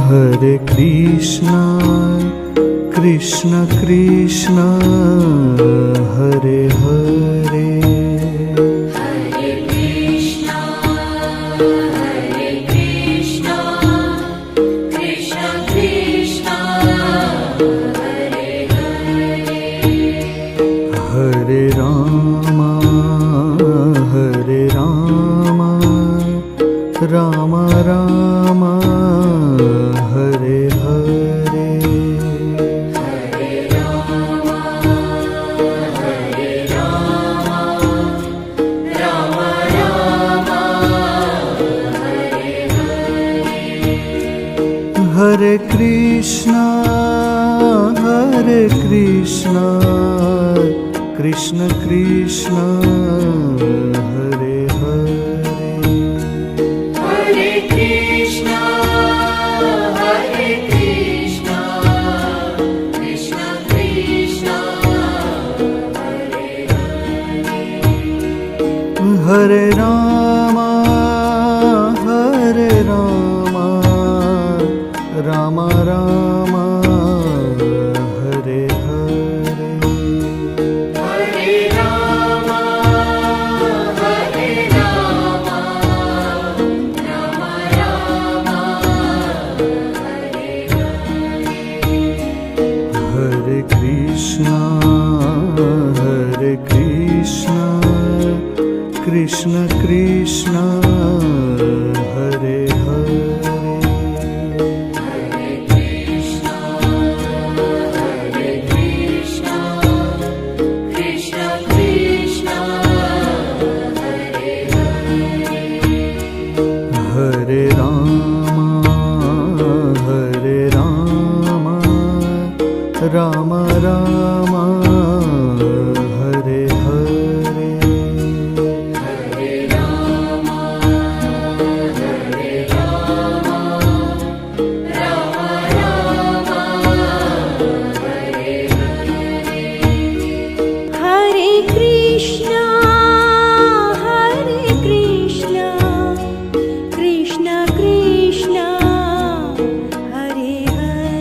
Hare Krishna, Krishna Krishna, Hare Hare. Hare Krishna, Krishna Krishna, Hare Hare. Hare Rama, Rama Rama, Hare Hare. Hare Rama, Rama Rama, Hare Hare. Hare Krishna, Krishna Krishna, Hare Hare. Hare Krishna, Krishna Krishna, Hare Hare. Hare Rama, Rama Rama, Hare Hare. Hare Rama, Rama Rama, Hare Hare. Hare Krishna, Krishna Krishna, Hare Hare. Hare Krishna, Krishna Krishna, Hare Hare. Hare Rama, Rama Rama, Hare Hare. Hare Rama, Rama Rama, Hare Hare. Hare Krishna, Krishna Krishna, Hare Hare.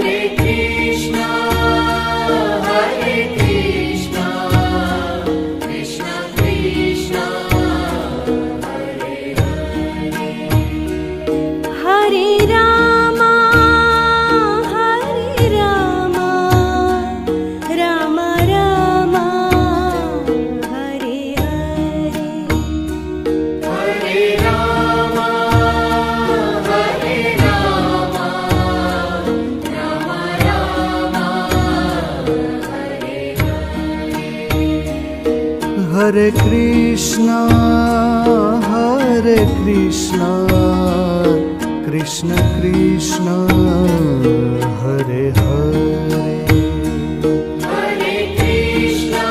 Hare Krishna, Krishna Krishna, Hare Hare. Hare Rama, Rama Rama, Hare Hare. Hare Rama, Rama Rama, Hare Hare. Hare Krishna, Krishna Krishna, Hare Hare. Hare Krishna,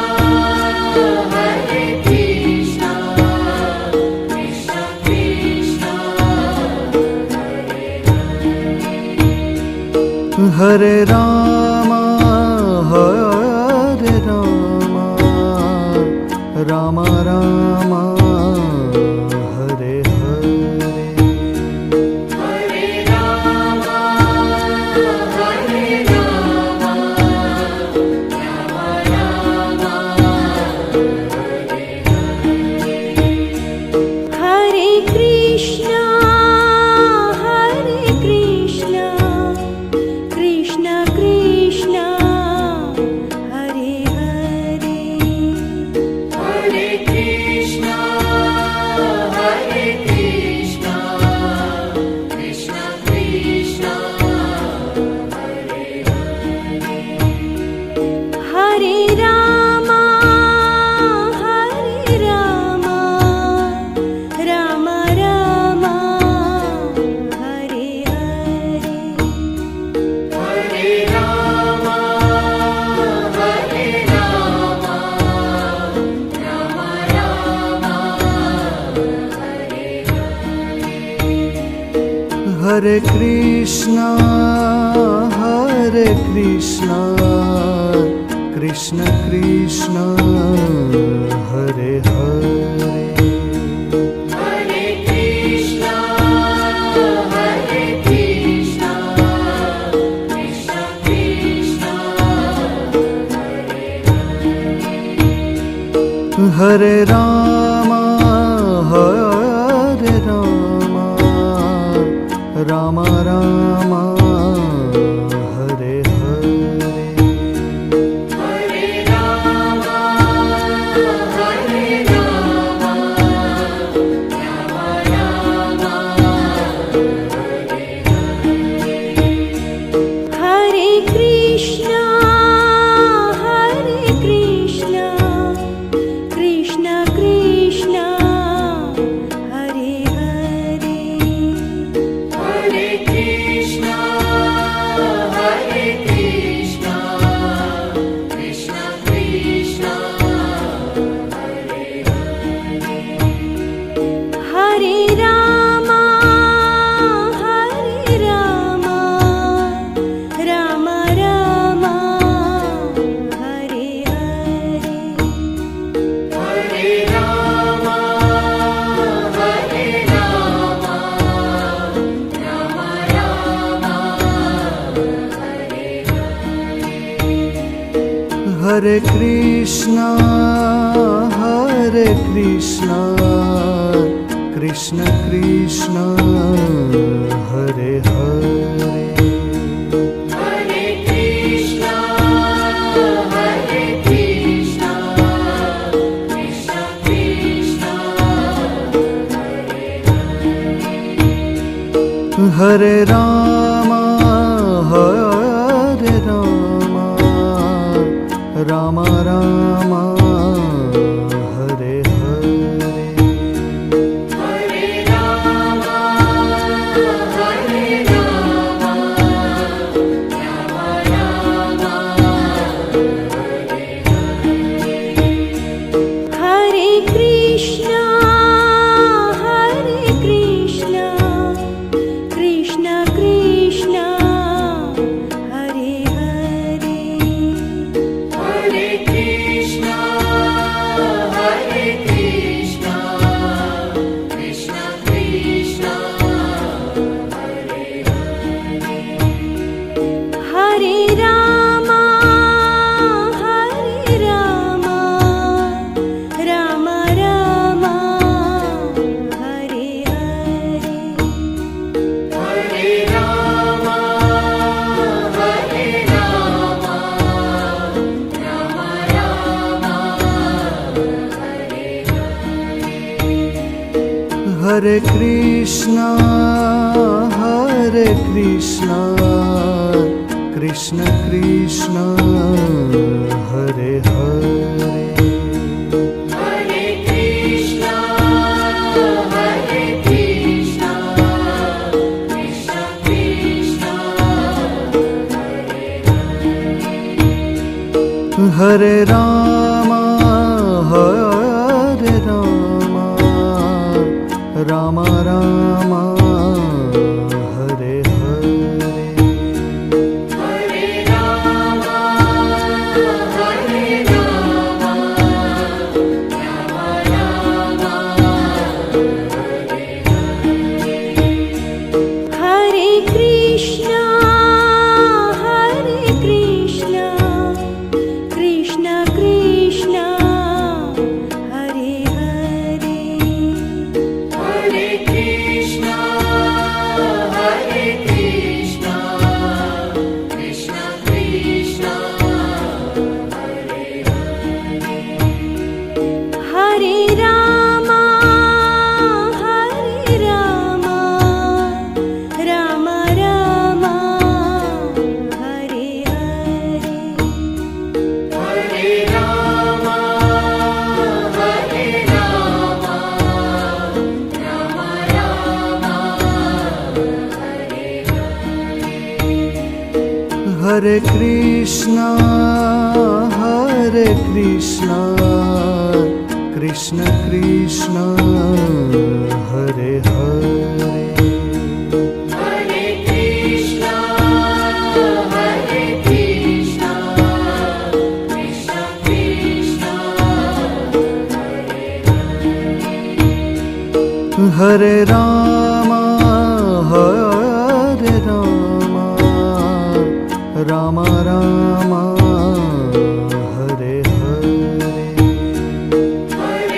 Krishna Krishna, Hare Hare. Hare Rama, Rama Rama, Hare Hare. Hare Rama, Rama Rama, Hare Hare. Hare Krishna, Krishna Krishna, Hare Hare. Hare Krishna, Krishna Krishna, Hare Hare. Hare Rama, Rama Rama, Hare Hare. Hare Rama, Rama Rama, Hare Hare. Hare Krishna, Krishna Krishna, Hare Hare. Hare Rama, Hare Rama, Rama Rama, Hare Hare. Hare Rama, Hare Rama, Rama Rama, Hare Krishna, Krishna Krishna, Hare Hare. Hare Krishna, Hare Krishna, Krishna Krishna, Hare Hare Rama, Hare Rama, Rama Rama, Hare Hare. Hare Rama, Hare Rama, Rama Rama, Hare Krishna, Krishna Krishna, Hare Hare. Hare Krishna, Hare Krishna, Krishna Krishna, Hare Rama, Hare Rama, Rama Rama, Hare Hare. Hare Rama, Hare Rama, Rama Rama, Hare Krishna, Krishna Krishna, Hare Hare. Hare Krishna, Hare Krishna, Krishna Krishna, Hare Rama, Hare Rama, Rama Rama, Hare Hare. Hare Rama, Hare Rama, Rama Rama, Hare Krishna, Krishna Krishna, Hare Hare. Hare Krishna, Hare Krishna, Krishna Krishna, Hare Rama, Hare Rama, Rama Rama, Hare Hare. Hare Rama, Hare Rama, Rama Rama, Hare Krishna, Krishna Krishna, Hare Hare. Hare Krishna, Hare Krishna, Krishna Krishna, Hare Rama, Hare Rama, Rama Rama, Hare Hare. Hare Rama, Hare Rama, Rama Rama, Hare Krishna, Krishna Krishna, Hare Hare. Hare Krishna, Hare Krishna, Krishna Krishna, Hare Rama, Hare Rama, Rama Rama, Hare Hare. Hare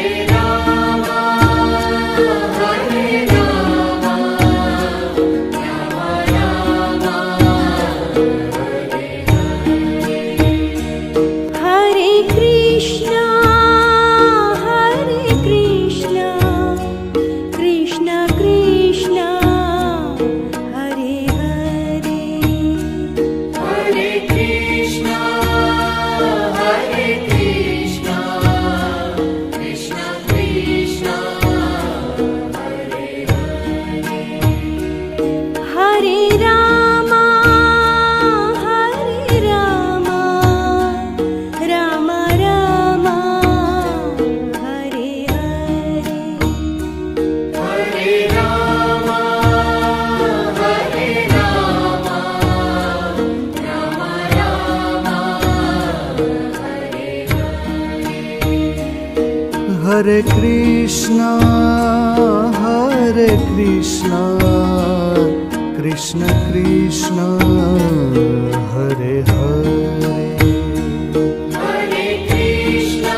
Hare Krishna, Krishna Krishna, Hare Hare, Hare Krishna,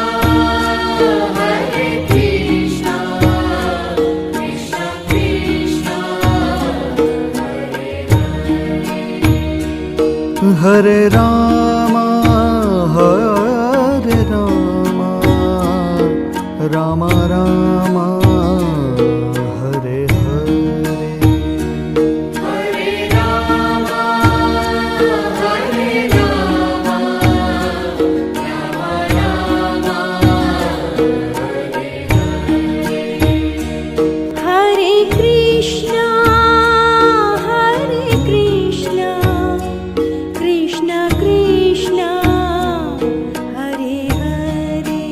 Krishna Krishna, Hare Rama, Rama Rama, Hare Hare, Hare Rama, Rama Rama, Hare Krishna, Krishna Krishna, Hare Hare,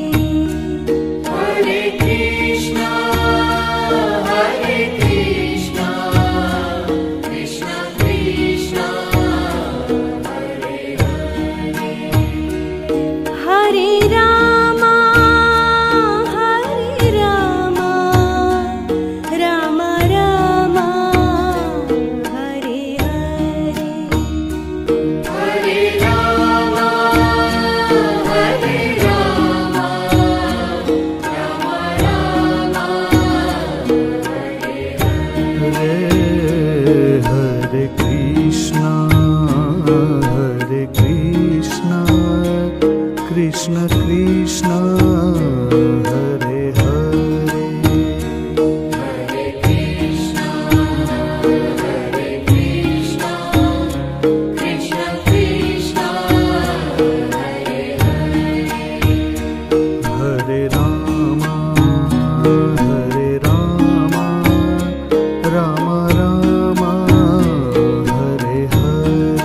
Hare Krishna, Krishna Krishna, Hare Rama, Rama Rama, Hare Hare, Hare Rama, Hare Krishna, Krishna Krishna, Hare Hare, Hare Krishna, Krishna Krishna, Hare Rama, Rama Rama, Hare Hare,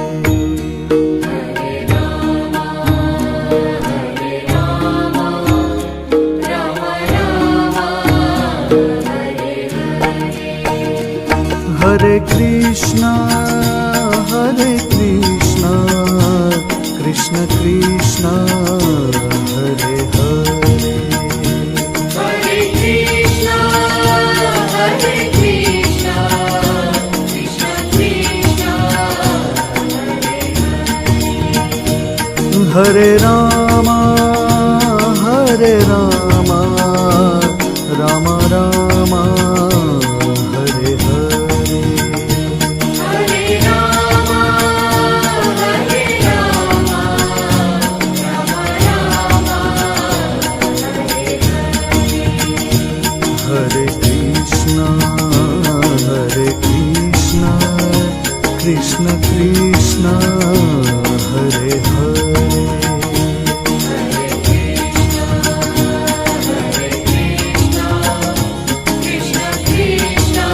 Hare Krishna, Krishna Krishna, Hare Hare, Hare Krishna, Krishna Krishna, Hare Rama, Rama Rama, Hare Hare, Hare Rama, Hare Krishna, Krishna Krishna, Hare Hare, Krishna Krishna,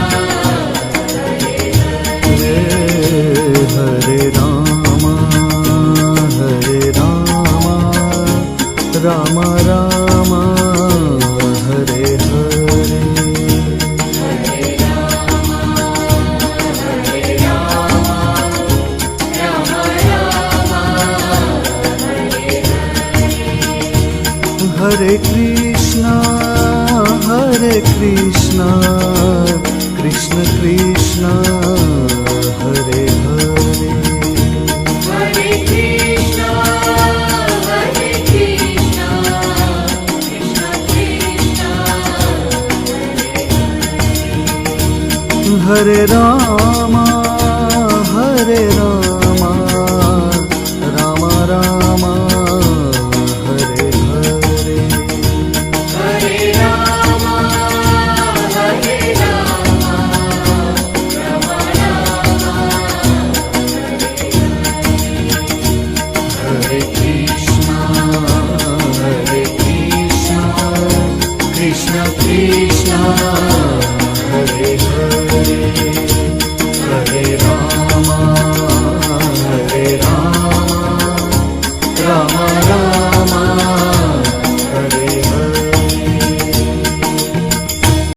Hare Rama, Rama Rama, Hare Hare, Hare Krishna, Krishna Krishna, Hare Hare, Hare Krishna, Krishna Krishna, Hare Rama, Rama Rama, Hare Hare, Hare Rama, Hare Krishna, Krishna Krishna,